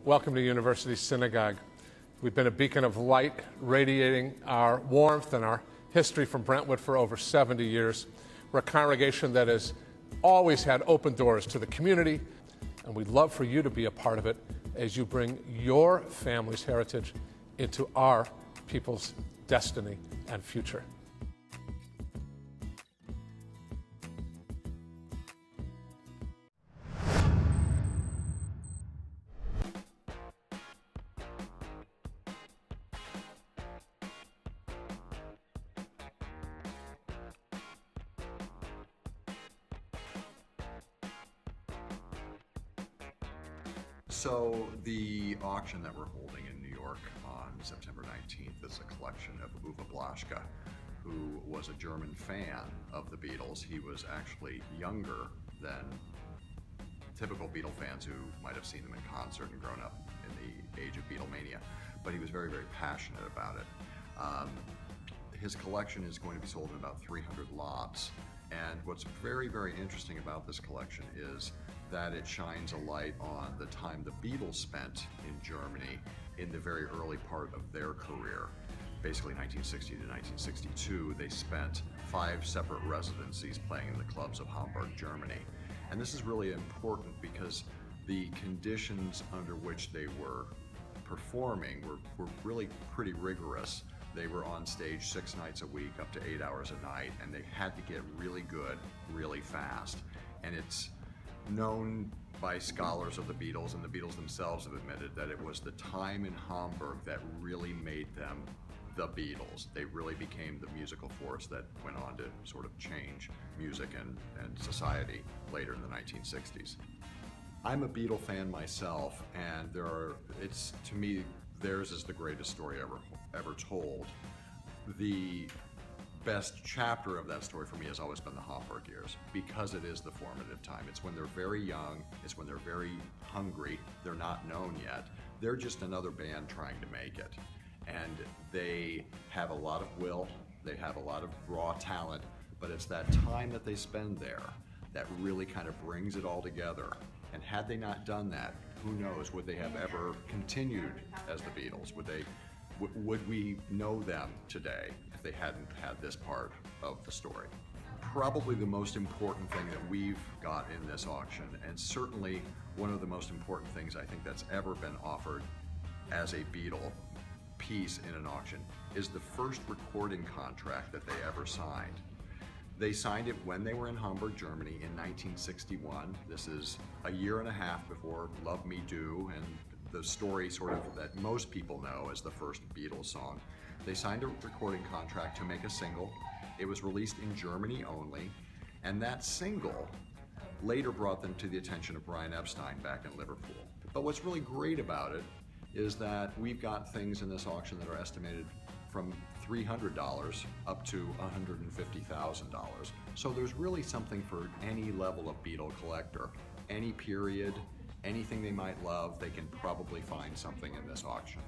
Welcome to University Synagogue. We've been a beacon of light, radiating our warmth and our history from Brentwood for over 70 years. We're a congregation that has always had open doors to the community, and we'd love for you to be a part of it as you bring your family's heritage into our people's destiny and future. So the auction that we're holding in New York on September 19th is a collection of Uwe Blaschke, who was a German fan of the Beatles. He was actually younger than typical Beatle fans who might have seen them in concert and grown up in the age of Beatlemania, but he was very, very passionate about it. His collection is going to be sold in about 300 lots, and what's very, very interesting about this collection is that it shines a light on the time the Beatles spent in Germany in the very early part of their career. Basically 1960 to 1962, they spent 5 separate residencies playing in the clubs of Hamburg, Germany. And this is really important because the conditions under which they were performing were really pretty rigorous. They were on stage 6 nights a week, up to 8 hours a night, and they had to get really good, really fast. And it's known by scholars of the Beatles, and the Beatles themselves have admitted that it was the time in Hamburg that really made them the Beatles. They really became the musical force that went on to sort of change music and society later in the 1960s. I'm a Beatle fan myself, and to me, theirs is the greatest story ever told. The best chapter of that story for me has always been the Hamburg years, because it is the formative time. It's when they're very young, it's when they're very hungry, they're not known yet. They're just another band trying to make it. And they have a lot of will, they have a lot of raw talent, but it's that time that they spend there that really kind of brings it all together. And had they not done that, who knows, would they have ever continued as the Beatles? Would we know them today if they hadn't had this part of the story? Probably the most important thing that we've got in this auction, and certainly one of the most important things I think that's ever been offered as a Beatle piece in an auction, is the first recording contract that they ever signed. They signed it when they were in Hamburg, Germany in 1961. This is a year and a half before Love Me Do and the story sort of that most people know as the first Beatles song. They signed a recording contract to make a single. It was released in Germany only, and that single later brought them to the attention of Brian Epstein back in Liverpool. But what's really great about it is that we've got things in this auction that are estimated from $300 up to $150,000. So there's really something for any level of Beatle collector, any period, anything they might love, they can probably find something in this auction.